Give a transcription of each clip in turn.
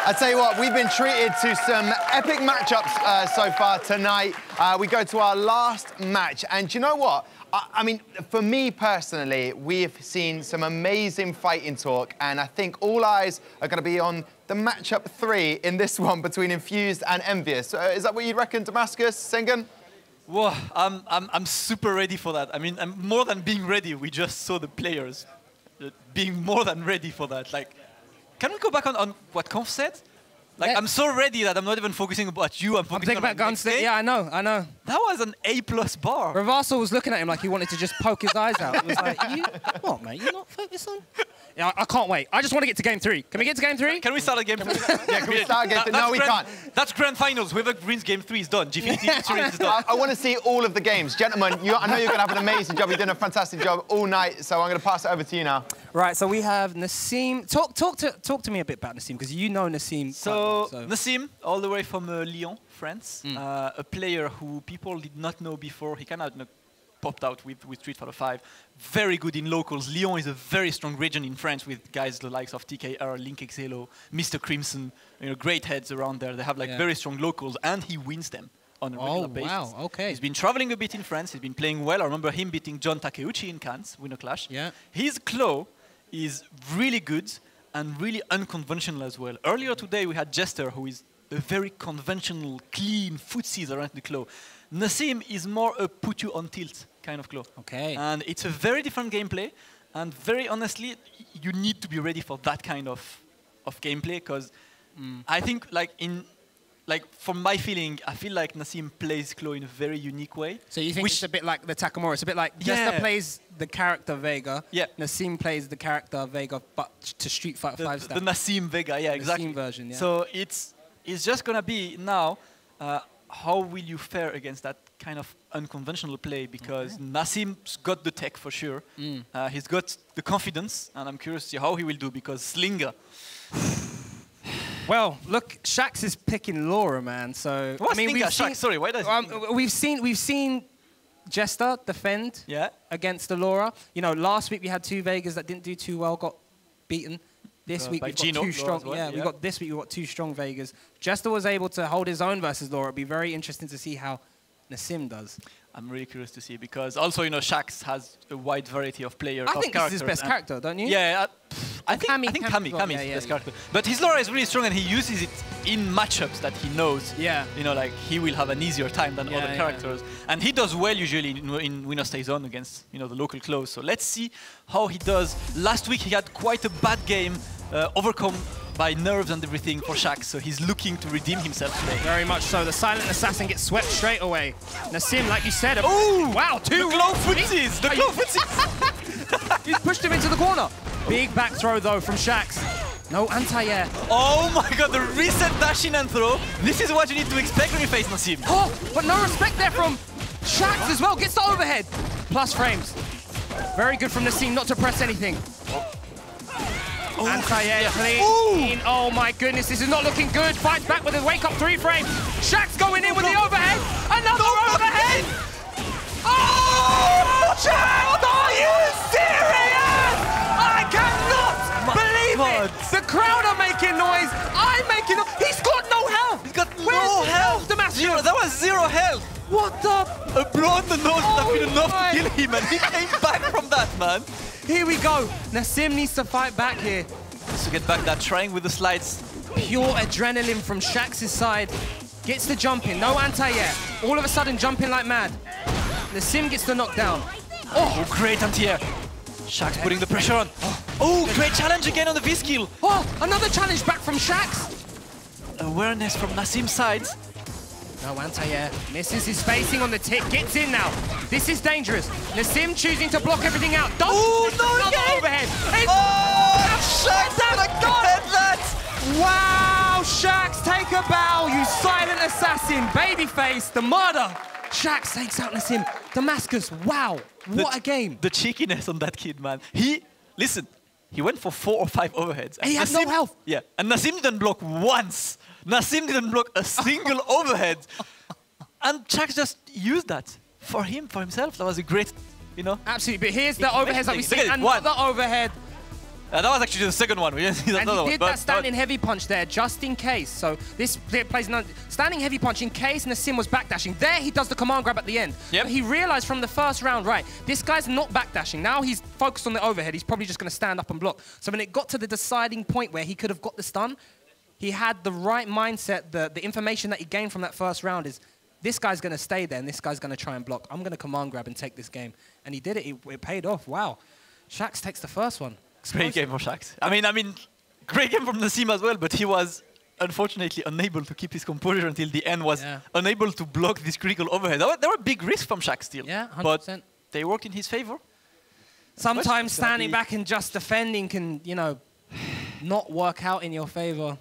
I tell you what, we've been treated to some epic matchups so far tonight. We go to our last match, and do you know what? I mean, for me personally, we've seen some amazing fighting talk, and I think all eyes are going to be on the matchup 3 in this one between Infused and Envyus. Is that what you reckon, Damascus, Sengun? Whoa, I'm super ready for that. I mean, I'm more than being ready. We just saw the players being more than ready for that. Like, can we go back on what Conf said? Like, yeah. I'm so ready that I'm not even focusing about you. I'm focusing about Gunslinger. Yeah, I know. That was an A+ bar. Reversal was looking at him like he wanted to just poke his eyes out. It was like, what, mate? You're not focused on? Yeah, I can't wait. I just want to get to game 3. Can we get to game 3? Can we start at game 3? Yeah, can we start game 3? No, we can't. That's grand finals. Whoever wins game 3 is done. Gfinity series is done. I want to see all of the games. Gentlemen, I know you're going to have an amazing job. You're doing a fantastic job all night, so I'm going to pass it over to you now. Right, so we have Nasim. Talk to me a bit about Nasim, because you know Nasim. So Nasim, all the way from Lyon, France, a player who people did not know before. He kind of popped out with Street Fighter 5. Very good in locals. Lyon is a very strong region in France with guys the likes of TKR, Link Exhalo, Mr. Crimson, great heads around there. They have like very strong locals, and he wins them on a regular basis. Wow, okay. He's been traveling a bit in France. He's been playing well. I remember him beating John Takeuchi in Cannes, Winter Clash. Yeah. His claw is really good and really unconventional as well. Earlier today we had Jester, who is a very conventional, clean footsies around the claw. Nasim is more a put you on tilt kind of claw. Okay. And it's a very different gameplay, and very honestly, you need to be ready for that kind of gameplay, because I think from my feeling, I feel like Nasim plays claw in a very unique way. So you think it's a bit like the Takamura? It's a bit like Jester plays the character Vega. Yeah. Nasim plays the character Vega, but to Street Fighter 5 style. The Nasim Vega, yeah, exactly. Nasim version, yeah. So it's just gonna be now. How will you fare against that kind of unconventional play? Because Nasim's got the tech for sure. He's got the confidence, and I'm curious to see how he will do, because Slinger. Well, look, Shaq is picking Laura, man. So I mean, sorry, why does we've seen Jester defend against the Laura. You know, last week we had 2 Vegas that didn't do too well, got beaten. This week we've got 2 strong. Well, this week we've got 2 strong Vegas. Jester was able to hold his own versus Laura. It'd be very interesting to see how Nasim does. I'm really curious to see, because also, Shaq has a wide variety of players. I think this is his best character, don't you? Yeah, I think Kami is his best character. But his Laura is really strong, and he uses it in matchups that he knows. Yeah. Like he will have an easier time than other characters. And he does well usually in Winner Stays On against the local close. So let's see how he does. Last week he had quite a bad game, overcome by nerves and everything for Shaq, so he's looking to redeem himself today. Very much so. The Silent Assassin gets swept straight away. Nasim, like you said, oh wow, 2 the glow footsies! The glow footsies! He's pushed him into the corner. Big back throw though from Shaq. No anti-air. Oh my god, the reset dash in and throw. This is what you need to expect when you face Nasim. Oh, but no respect there from Shaq as well. Gets the overhead. Plus frames. Very good from Nasim not to press anything. Anti-air clean. Oh my goodness, this is not looking good. Fights back with a wake-up 3 frames. Shaq's going in with the overhead. Another overhead. Oh, Shaq, are you serious? I cannot believe it. The crowd are making noise. I'm making noise. He's got no health. He's got no health. Zero. That was 0 health. What the? A blow on the nose would have been enough to kill him, and he came back from that, man. Here we go. Nasim needs to fight back here. Needs to get back that, trying with the slides. Pure adrenaline from Shaq's side. Gets the jump in, no anti-air. All of a sudden jumping like mad. Nasim gets the knockdown. Oh, great anti-air. Shaq's putting the pressure on. Oh, great challenge again on the V-skill. Oh, another challenge back from Shaq's. Awareness from Nasim's side. No anti-air. Misses his spacing on the tick. Gets in now. This is dangerous. Nasim choosing to block everything out. Oh, no, another overhead. Shaq's had that. Wow, Shaq's take a bow, you silent assassin. Babyface, the murder. Shaq takes out Nasim. Damascus, wow. What a game. The cheekiness on that kid, man. Listen, he went for 4 or 5 overheads. And he had no health. Yeah, and Nasim didn't block once. Nasim didn't block a single overhead. And Shaq just used that for himself. That was a great, Absolutely, but here's the overheads that we see. Another overhead. That was actually the second one. We didn't see and he did that standing heavy punch there, just in case. So this plays standing heavy punch in case Nasim was backdashing. There he does the command grab at the end. Yep. But he realized from the first round, right, this guy's not backdashing. Now he's focused on the overhead. He's probably just going to stand up and block. So when it got to the deciding point where he could have got the stun, he had the right mindset. The information that he gained from that first round is, this guy's going to stay there and this guy's going to try and block. I'm going to command grab and take this game. And he did it. It paid off. Wow. Shaq takes the first one. Great game for Shaq. I mean, great game from Nasim as well, but he was unfortunately unable to keep his composure until the end, was unable to block this critical overhead. There were big risks from Shaq still, 100%. But they worked in his favor. Sometimes standing back and just defending can, you know, not work out in your favor.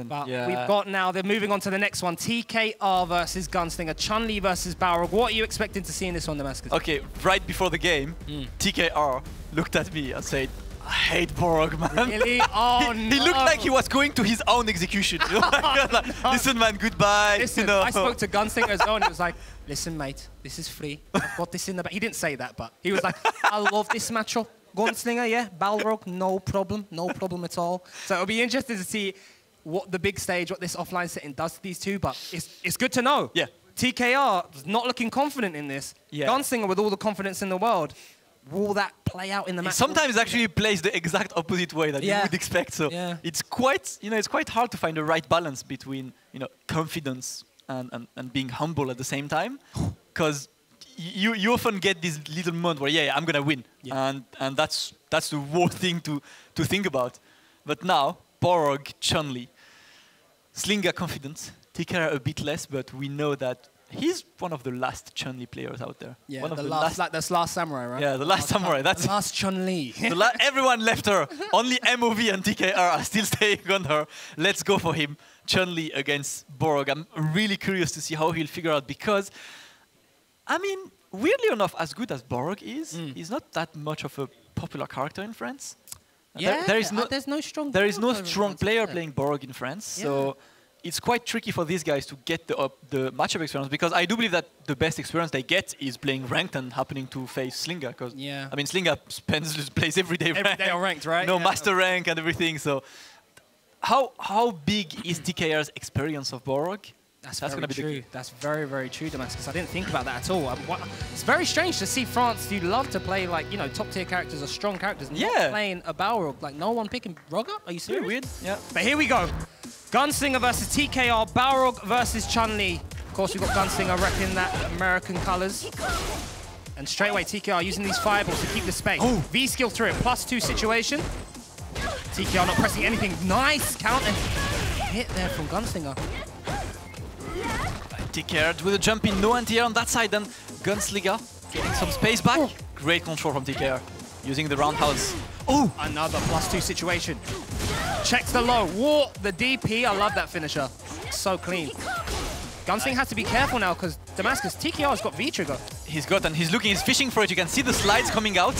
But we've got now, they're moving on to the next one. TKR versus Gunslinger, Chun-Li versus Balrog. What are you expecting to see in this one, Damascus? Okay, right before the game, TKR looked at me and said, I hate Balrog, man. Really? Oh, he looked like he was going to his own execution. You know? Like, listen, man, goodbye. Listen, you know? I spoke to Gunslinger as well, and he was like, listen, mate, this is free. I've got this in the back. He didn't say that, but he was like, I love this matchup. Gunslinger, yeah, Balrog, no problem at all. So it'll be interesting to see what the big stage, what this offline setting does to these two, but it's good to know. Yeah. TKR is not looking confident in this. Yeah. Gunslinger with all the confidence in the world. Will that play out in the match? Sometimes actually plays the exact opposite way that you would expect. So it's quite, it's quite hard to find the right balance between, confidence and being humble at the same time, because you often get this little moment where I'm gonna win, and that's the worst thing to think about. But now Balrog, Chun-Li, Slinger confidence, TKR a bit less, but we know that he's one of the last Chun-Li players out there. Yeah, one of the last, like this last samurai, right? Yeah, the last samurai. That's the last Chun-Li. Everyone left her. Only MOV and TKR are still staying on her. Let's go for him. Chun-Li against Balrog. I'm really curious to see how he'll figure out, because, I mean, weirdly enough, as good as Balrog is, he's not that much of a popular character in France. Yeah, there's no strong player playing Balrog in France, so it's quite tricky for these guys to get the matchup experience, because I do believe that the best experience they get is playing ranked and happening to face Slinger, because I mean Slinger plays every day on ranked, right? No, master rank and everything. So how big is TKR's experience of Balrog? That's going to be true. That's very, very true, Damascus. I didn't think about that at all. It's very strange to see France do love to play, like, top-tier characters or strong characters, not playing a Balrog. Like, no one picking Rogger? Are you serious? Very weird. Yeah. But here we go. Gunslinger versus TKR, Balrog versus Chun-Li. Of course, we've got Gunslinger repping that American colors. And straight away, TKR using these fireballs to keep the space. V-skill through it, +2 situation. TKR not pressing anything. Nice counter hit there from Gunslinger. TKR with a jump in, no anti-air on that side, then Gunslinger getting some space back. Great control from TKR, using the roundhouse. Another +2 situation. Checks the low. Whoa, the DP, I love that finisher. So clean. Gunslinger has to be careful now, because Damascus, TKR's got V-trigger. He's fishing for it. You can see the slides coming out.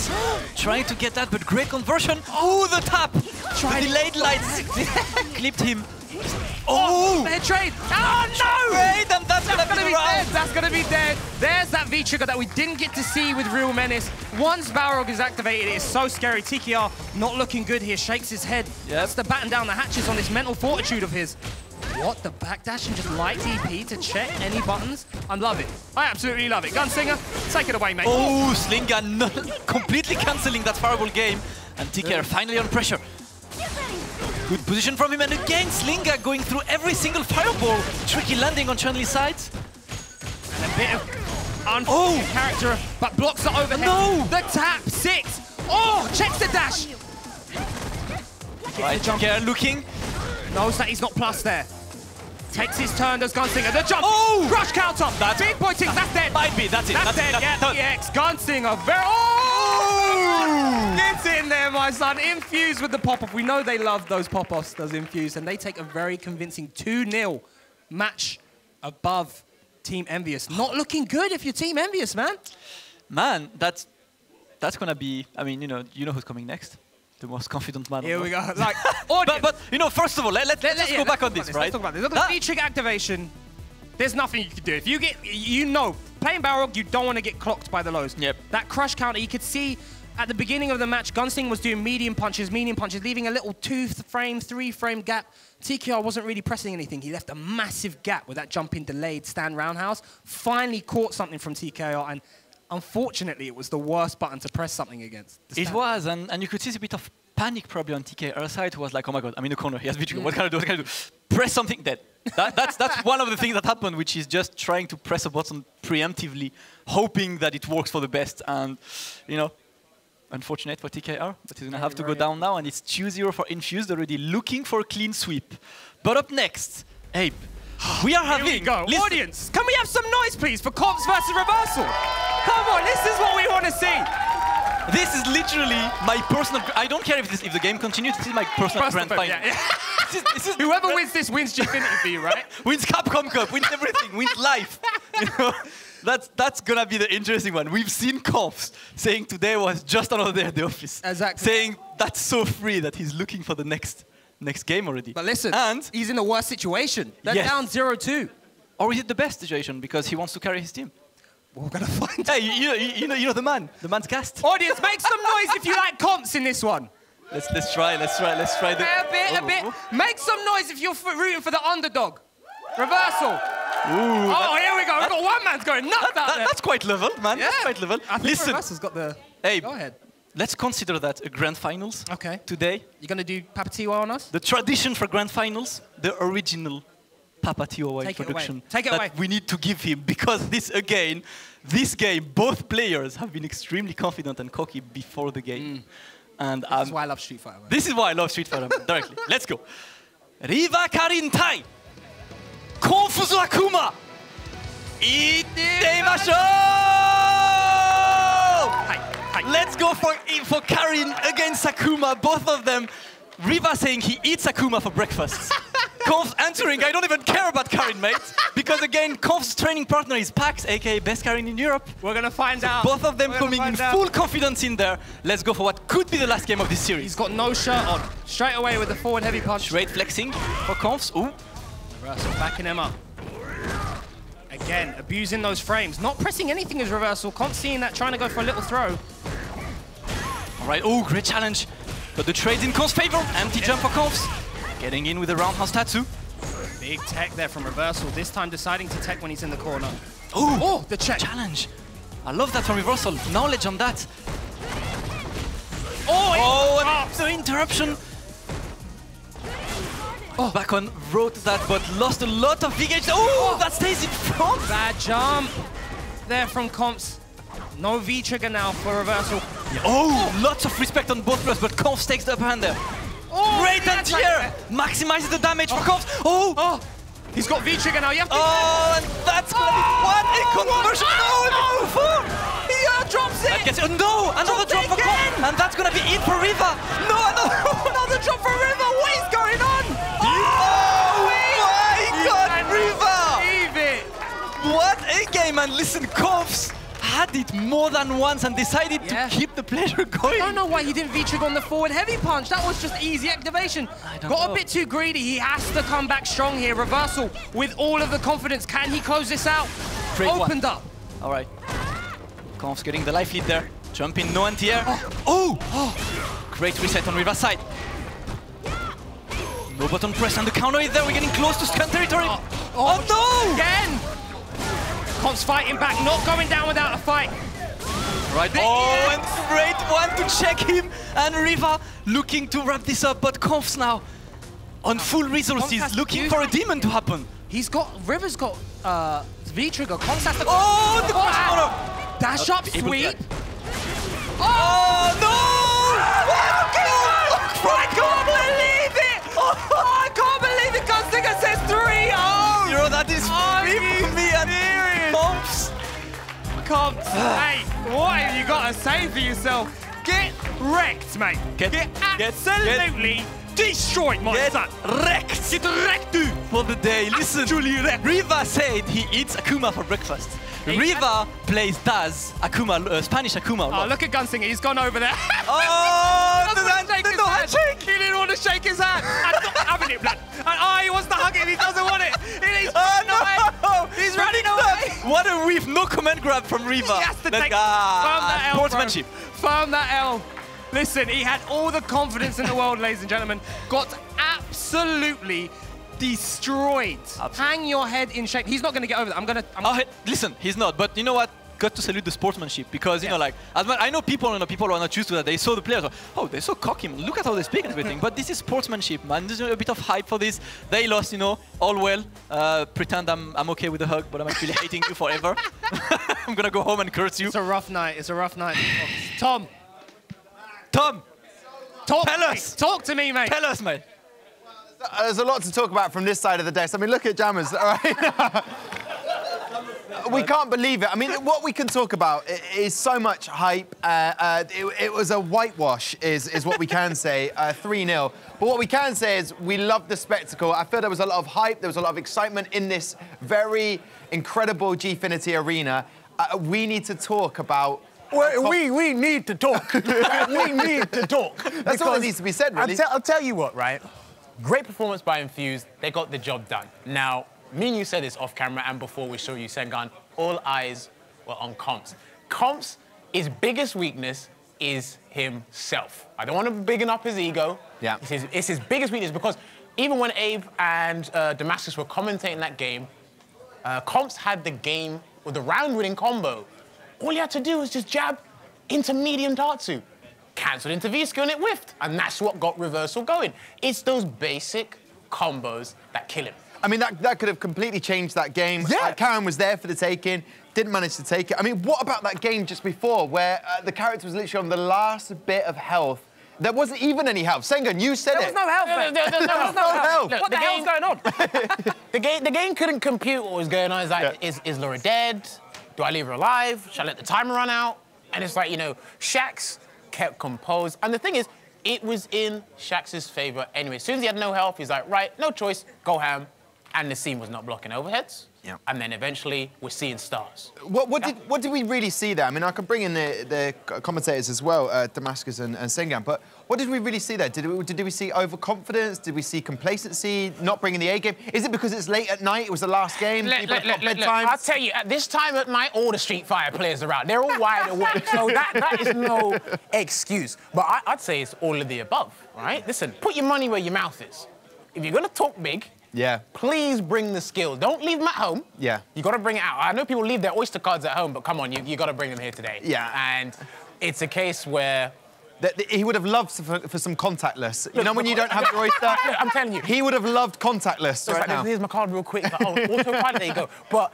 Trying to get that, but great conversion. The tap! The delayed lights clipped him. Head trade! Oh no! And that's gonna be dead. That's gonna be dead. There's that V-trigger that we didn't get to see with Real Menace. Once Balrog is activated, it is so scary. TKR not looking good here, shakes his head. That's to batten down the hatches on this mental fortitude of his. What, the backdash and just light DP to check any buttons? I love it. I absolutely love it. Gunslinger, take it away, mate. Slinger completely cancelling that fireball game. And TKR finally on pressure. Good position from him, and again Slinger going through every single fireball. Tricky landing on Chun-Li's side. And a bit of unfortunate character, but blocks the overhead. No! The tap, 6. Checks the dash. Right, TKR looking. Knows that he's not plus there. Takes his turn, does Gunslinger. The jump! Crush counter! That's big pointing, that's dead! Might be, that's it. That's dead, EX. Gunslinger, Gets in there, my son. Infused with the pop-off. We know they love those pop-offs, those Infused, and they take a very convincing 2-0 match above Team Envyus. Not looking good if you're Team Envyus, man. Man, that's gonna be, I mean, you know who's coming next? The most confident man. Here we go. Like, but first of all, let's go back on this, right? Let's talk about this. Look at the V-trigger activation. There's nothing you can do. If you get, playing Balrog, you don't want to get clocked by the lows. Yep. That crush counter, you could see at the beginning of the match, Gunslinger was doing medium punches, leaving a little 2-frame, 3-frame gap. TKR wasn't really pressing anything. He left a massive gap with that jumping delayed stand roundhouse. Finally caught something from TKR, and unfortunately, it was the worst button to press something against. It was, and you could see a bit of panic probably on TKR side, who was like, oh my god, I'm in the corner, he has V-trigger, what can I do, what can I do? Press something, dead. That's one of the things that happened, which is just trying to press a button preemptively, hoping that it works for the best, and, you know, unfortunate for TKR, but he's going to have to go down now, and it's 2-0 for Infused, already looking for a clean sweep. But up next, Abe, we are having... Here we go. Audience, can we have some noise, please, for Comps versus Reversal? Come on, this is what we want to see. This is literally my personal... I don't care if the game continues, this is my personal grand final. Yeah. This is whoever wins this wins Gfinity for you, right? Wins Capcom Cup, wins everything, wins life. You know? That's gonna be the interesting one. We've seen Comps saying today was just another day at the office. Exactly. Saying that's so free that he's looking for the next game already. But listen, and he's in the worst situation. They're down 0-2. Or is it the best situation because he wants to carry his team? We're gonna find out. Hey, you know the man. The man's cast. Audience, make some noise if you like Comps in this one. Let's try the... A bit. Make some noise if you're rooting for the underdog. Reversal. Ooh, oh, here we go. We've got one man's going nuts out there. That's quite level, man. Yeah. That's quite level. I think Reversal's got the... Hey, go ahead. Let's consider that a grand finals today. You're going to do Papa Tiwa on us? The tradition for grand finals, the original Papa Tiwa production. Take it away. We need to give him, because this game, both players have been extremely confident and cocky before the game. And this is why I love Street Fighter. This is why I love Street Fighter directly. Let's go. Riva Karin Tai. Confuzu Akuma. Ittemashou! Let's go for Karin against Akuma, both of them. Riva saying he eats Akuma for breakfast. Conf's answering, I don't even care about Karin, mate. Because again, Conf's training partner is Pax, aka best Karin in Europe. We're gonna find out. Both of them coming in full confidence in there. Let's go for what could be the last game of this series. He's got no shirt on. Straight away with the forward heavy punch. Straight flexing for Confs. Ooh. Reversal backing him up. Again, abusing those frames. Not pressing anything as Reversal. Conf seeing that, trying to go for a little throw. All right, oh, great challenge. But the trade's in Conf's favor. Empty jump for Confs. Getting in with the roundhouse tattoo. Big tech there from Reversal. This time deciding to tech when he's in the corner. Ooh, oh, the check. Challenge. I love that from Reversal. Knowledge on that. Oh, and the interruption. Oh. Back on, wrote that, but lost a lot of VGH. Oh, that stays in front. Bad jump there from Comps. No V-trigger now for Reversal. Yeah. Oh, lots of respect on both players, but Comps takes the upper hand there. Oh, great anti-air! Maximizes the damage for Comps. Oh! He's got V-trigger now. You have to and that's gonna be what a conversion! No! He drops it! No! Another drop for Comps! And that's gonna be it for Riva! No! Another drop for Riva! What is going on? Oh my god, Riva! Leave it! What a game! And listen, Comps had it more than once and decided to keep the pleasure going. I don't know why he didn't V-trigger on the forward heavy punch. That was just easy activation. Got a bit too greedy. He has to come back strong here. Reversal with all of the confidence. Can he close this out? Opened up. All right. Conf's getting the life lead there. Jumping, no anti-air. Great reset on Riva's side. No button press and the counter is there. We're getting close to stun territory. Oh no! Again! Conf's fighting back, not going down without a fight. Right, and great one to check him. And Riva looking to wrap this up, but Conf's now on full resources, looking for a demon to happen. Riva's got V-trigger. Conf's has to... Oh, the counter! Dash up, sweep. Oh, no! I can't believe it! I can't believe it! Gunslinger says 3-0! You know, that is free for me and Comps, hey, what have you got to say for yourself? Get wrecked, mate. Get absolutely destroyed, my son. Wrecked. Get wrecked for the day. Listen, Riva said he eats Akuma for breakfast. Riva plays Akuma, Spanish Akuma. Oh, look at Gunslinger. He's gone over there. Oh, no handshake. He didn't want to shake his hand. I'm not having it, blood. And he wants to hug it. He doesn't want it. He's running away. What What a whiff! No command grab from Riva. He has to take firm that L, sportsmanship. Firm that L. Listen, he had all the confidence in the world, ladies and gentlemen. Got absolutely destroyed. Absolutely. Hang your head in shape. He's not going to get over that. Listen, he's not. But you know what? Got to salute the sportsmanship because, you know, like, I know people who are not used to that. They saw the players, oh, they're so cocky. Look at how they speak and everything. But this is sportsmanship, man. There's a bit of hype for this. They lost, you know, all well. Pretend I'm okay with the hug, but I'm actually hating you forever. I'm going to go home and curse you. It's a rough night. It's a rough night. Tom. Tell us. Talk to me, mate. Tell us, mate. There's a lot to talk about from this side of the desk. I mean, look at Jammers. All right? We can't believe it. I mean, what we can talk about is so much hype. It was a whitewash, is what we can say, 3-0. But what we can say is we love the spectacle. I feel there was a lot of hype. There was a lot of excitement in this very incredible Gfinity arena. We need to talk about... We need to talk. We need to talk. That's all that needs to be said, really. I'll tell you what, right? Great performance by Infused. They got the job done. Now, me and you said this off camera and before we saw you, Sengun, all eyes were on Comps. Comps, his biggest weakness is himself. I don't want to bigging up his ego. Yeah. It's his biggest weakness because even when Abe and Damascus were commentating that game, Comps had the game with the round-winning combo. All you had to do was just jab into medium Datsu. Cancelled into V-skill and it whiffed. And that's what got reversal going. It's those basic combos that kill him. I mean, that could have completely changed that game. Yeah. Karen was there for the taking, didn't manage to take it. I mean, what about that game just before where the character was literally on the last bit of health? There wasn't even any health. Sengun, you said there it. Was no health, mate. There was no health. Look, what the hell's going on? the game couldn't compute what was going on. It's like, is Laura dead? Do I leave her alive? Shall I let the timer run out? And it's like, you know, Shaq's kept composed. And the thing is, it was in Shaq's favor anyway. As soon as he had no health, he's like, right, no choice, go ham. And Nasim was not blocking overheads. Yeah. And then eventually, we're seeing stars. What did we really see there? I mean, I could bring in the commentators as well, Damascus and Sengun, but what did we really see there? Did we see overconfidence? Did we see complacency, not bringing the A game? Is it because it's late at night, it was the last game, people have got bedtime? I'll tell you, at this time at night, all the Street Fighter players are out. They're all wide awake, so that is no excuse. But I'd say it's all of the above, right? Listen, put your money where your mouth is. If you're going to talk big, please bring the skill. Don't leave them at home. Yeah. You got to bring it out. I know people leave their Oyster cards at home, but come on, you got to bring them here today. Yeah. And it's a case where... He would have loved for some contactless. You know when you don't have your Oyster? Look, I'm telling you. He would have loved contactless right now. Here's my card real quick. Autopilot, there you go. But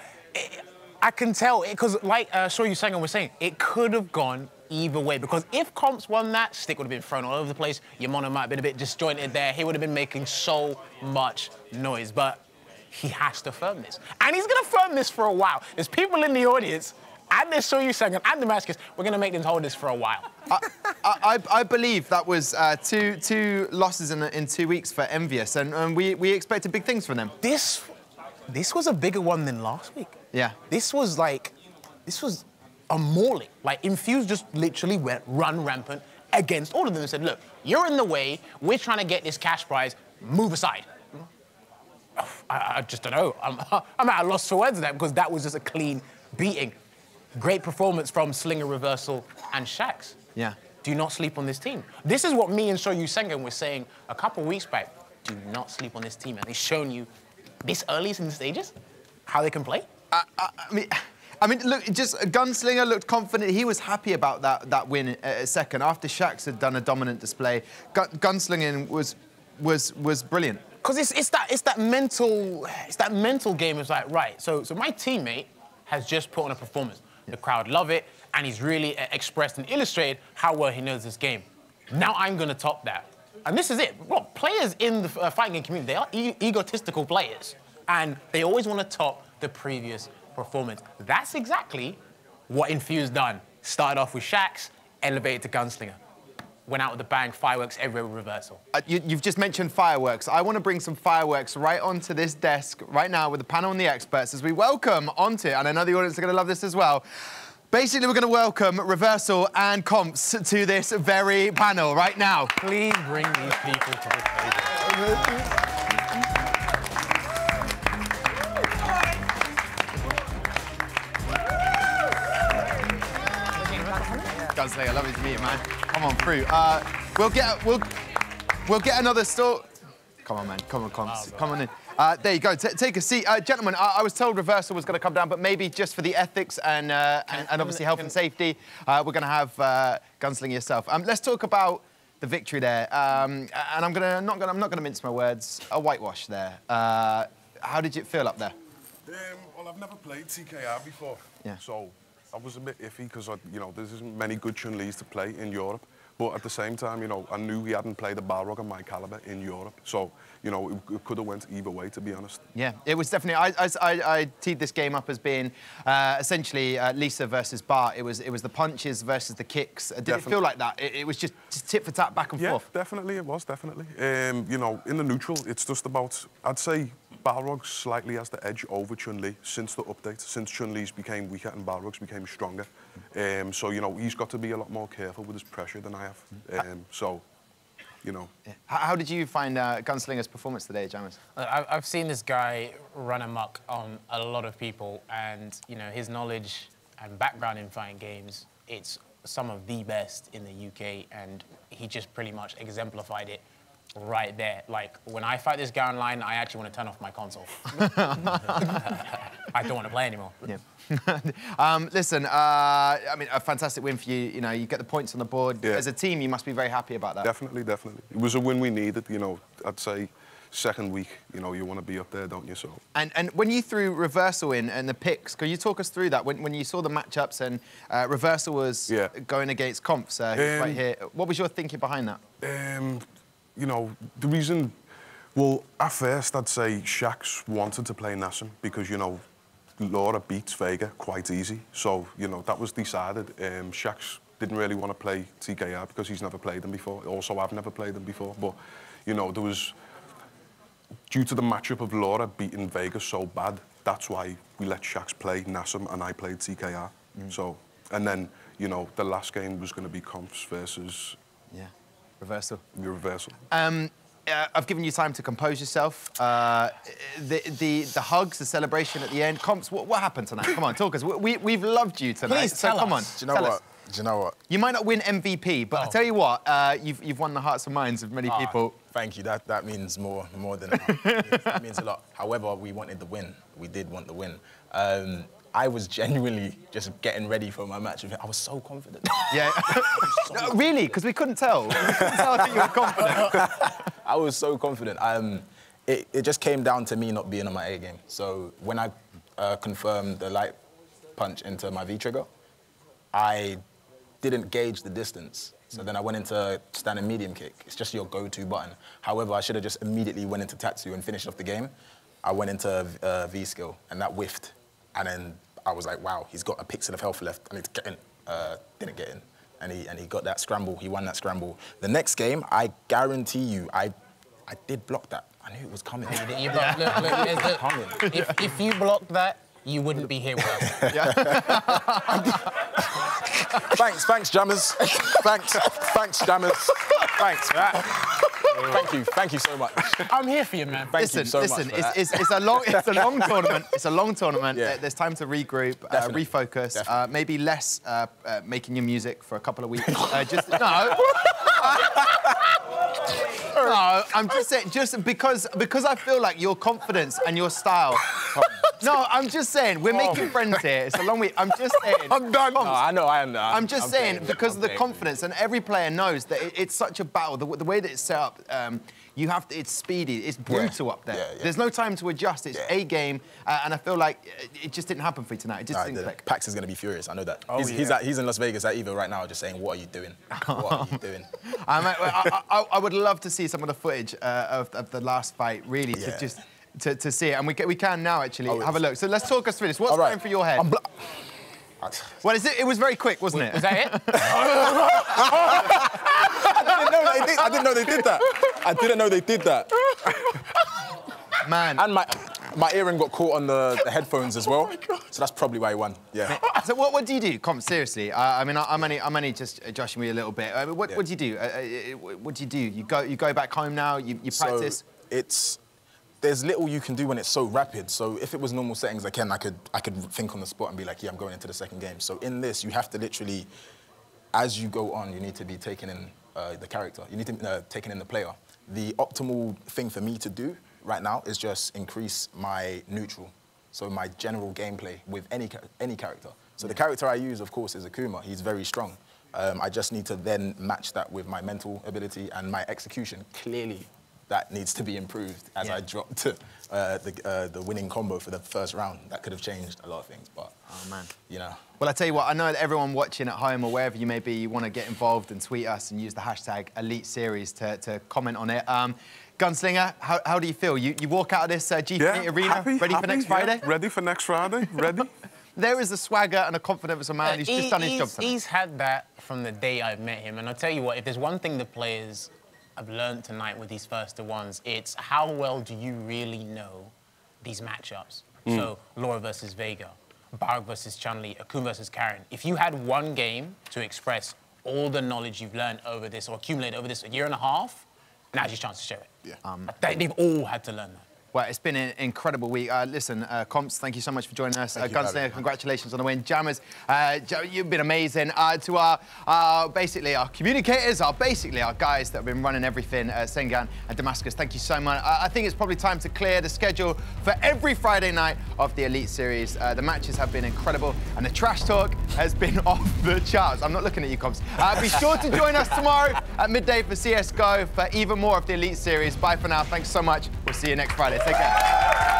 I can tell, because like Shoyu Sengun was saying, it could have gone either way. Because if Comps won that, Stick would have been thrown all over the place. Your mono might have been a bit disjointed there. He would have been making so much noise. But he has to firm this. And he's going to firm this for a while. There's people in the audience, and there's Shoyu Sengun and Damascus. We're going to make them hold this for a while. I believe that was two losses in 2 weeks for Envyus, and we expected big things from them. This was a bigger one than last week. Yeah. This was a mauling. Like, Infused just literally run rampant against all of them and said, look, you're in the way, we're trying to get this cash prize, move aside. I just don't know. I'm at a loss for words there because that was just a clean beating. Great performance from Slinger Reversal and Shaq's. Yeah. Do not sleep on this team. This is what me and Shoyu Sengun were saying a couple weeks back. Do not sleep on this team. And they've shown you this early in the stages how they can play. I mean, look, just Gunslinger looked confident. He was happy about that win second after Shaq's had done a dominant display. Gunslinging was brilliant. Because it's that mental game. It's like, right, so my teammate has just put on a performance. The crowd love it, and he's really expressed and illustrated how well he knows this game. Now I'm going to top that. And this is it. Well, players in the fighting game community, they are egotistical players, and they always want to top the previous performance. That's exactly what Infused done. Started off with Shaq's, elevated to Gunslinger. Went out with a bang, fireworks everywhere with reversal. You've just mentioned fireworks. I want to bring some fireworks right onto this desk right now with the panel and the experts as we welcome onto, and I know the audience are going to love this as well. Basically, we're going to welcome Reversal and Comps to this very panel right now. Please bring these people to the table. Gunslinger. Lovely to meet you, man. Come on through. We'll get another store. Come on, man. Come on in. There you go. Take a seat. Gentlemen, I was told Reversal was going to come down, but maybe just for the ethics and obviously health and safety, we're going to have Gunslinger yourself. Let's talk about the victory there. And I'm not going to mince my words. A whitewash there. How did it feel up there? Well, I've never played TKR before, so I was a bit iffy because, you know, there isn't many good Chun-Lis to play in Europe. But at the same time, you know, I knew he hadn't played a Balrog of my caliber in Europe. So, you know, it could have went either way, to be honest. Yeah, it was definitely... I teed this game up as being essentially Lisa versus Bart. It was the punches versus the kicks. Did it feel like that? It was just tit for tat, back and forth? Yeah, definitely, it was, definitely. You know, in the neutral, it's just about... I'd say Balrog slightly has the edge over Chun-Li since the update, since Chun-Li's became weaker and Balrog's became stronger. So, you know, he's got to be a lot more careful with his pressure than I have. So, you know. Yeah. How did you find Gunslinger's performance today, Jammers? I've seen this guy run amok on a lot of people, and, you know, his knowledge and background in fighting games, it's some of the best in the UK, and he just pretty much exemplified it right there. Like, when I fight this guy online, I actually want to turn off my console. I don't want to play anymore. Yeah. Listen, I mean, a fantastic win for you. You know, you get the points on the board. Yeah. As a team, you must be very happy about that. Definitely, definitely. It was a win we needed. You know, I'd say second week, you know, you want to be up there, don't you? So. And when you threw Reversal in and the picks, can you talk us through that? When you saw the matchups and Reversal was going against Comps right here, what was your thinking behind that? You know, the reason, well, at first I'd say Shaq wanted to play Nasim because, you know, Laura beats Vega quite easy. So, you know, that was decided. Shaq didn't really want to play TKR because he's never played them before. Also, I've never played them before. But, you know, there was, due to the matchup of Laura beating Vega so bad, that's why we let Shaq play Nasim and I played TKR. So, and then, you know, the last game was going to be Comps versus... Reversal. Your Reversal. I've given you time to compose yourself. The hugs, the celebration at the end. Comps, what happened tonight? Come on, talk us. We've loved you tonight. Please tell us. Come on. Do you know what? Do you know what? You might not win MVP, but I tell you what, you've won the hearts and minds of many people. Thank you. That means more than enough. That means a lot. However, we wanted the win. We did want the win. I was genuinely just getting ready for my match with him. I was so confident. Yeah. No, really? Because we couldn't tell. We couldn't tell that you were confident. I was so confident. It just came down to me not being on my A game. So when I confirmed the light punch into my V-trigger, I didn't gauge the distance. So then I went into standing medium kick. It's just your go-to button. However, I should have just immediately went into Tatsu and finished off the game. I went into V-skill, and that whiffed. And then I was like, wow, he's got a pixel of health left. I need to get in. Didn't get in. And he got that scramble. He won that scramble. The next game, I guarantee you, I did block that. I knew it was coming. You blocked, look, if you blocked that, you wouldn't be here with us. Thanks, Jammers. Thanks, Jammers. Thanks. Thank you so much. I'm here for you, man. Thank you so much. It's a long tournament. It's a long tournament. Yeah. There's time to regroup, refocus, maybe less making your music for a couple of weeks. No, I'm just saying, just because I feel like your confidence and your style. No, I'm just saying, we're making friends here. It's a long week. I'm just saying. I'm done. No, I know, I am. I'm just saying, because of the confidence, and every player knows that it's such a battle. The way that it's set up, you have to, it's speedy, it's brutal up there. Yeah. There's no time to adjust. It's a game, and I feel like it just didn't happen for you tonight. It just didn't click. Pax is going to be furious. I know that. He's in Las Vegas at Evo right now, just saying, "What are you doing? What are you doing?" I would love to see some of the footage of the last fight, really, to see it, and we can now actually have a look. So let's talk us through this. What's going through your head? Well, it was very quick, wasn't it? Was that it? I didn't know they did that. I didn't know they did that. Man. And my earring got caught on the headphones as well. So that's probably why he won. Yeah. So what do you do, Comp? Seriously, I mean, I'm only just joshing you a little bit. What do you do? What do you do? You go back home now. You practice. So there's little you can do when it's so rapid. So if it was normal settings, I could think on the spot and be like, yeah, I'm going into the second game. So in this, you have to literally as you go on, you need to be taking in the character. You need to be taking in the player. The optimal thing for me to do right now is just increase my neutral, so my general gameplay with any character. So the character I use, of course, is Akuma. He's very strong. I just need to then match that with my mental ability and my execution. Clearly, that needs to be improved as I drop to the winning combo for the first round. That could have changed a lot of things, but, you know. Well, I tell you what, I know that everyone watching at home or wherever you may be, you want to get involved and tweet us and use the hashtag Elite Series to comment on it. Gunslinger, how do you feel? You walk out of this G4W2 arena ready for next Friday? Ready for next Friday, ready. There is a swagger and a confidence of a man who's just done his job tonight. He's had that from the day I've met him, and I'll tell you what, if there's one thing the players I've learned tonight with these first to ones, it's how well do you really know these matchups. So Laura versus Vega, Barg versus Chun-Li, Akuma versus Karen. If you had one game to express all the knowledge you've learned over this or accumulated over this a year and a half, now's your chance to share it. Yeah. They've all had to learn that. Well, it's been an incredible week. Listen, Comps, thank you so much for joining us. Gunslinger, congratulations on the win. Jammers, you've been amazing. To our basically our communicators, our guys that have been running everything, Sengan and Damascus, thank you so much. I think it's probably time to clear the schedule for every Friday night of the Elite Series. The matches have been incredible, and the trash talk has been off the charts. I'm not looking at you, Comps. Be sure to join us tomorrow at midday for CSGO for even more of the Elite Series. Bye for now. Thanks so much. We'll see you next Friday. Take care.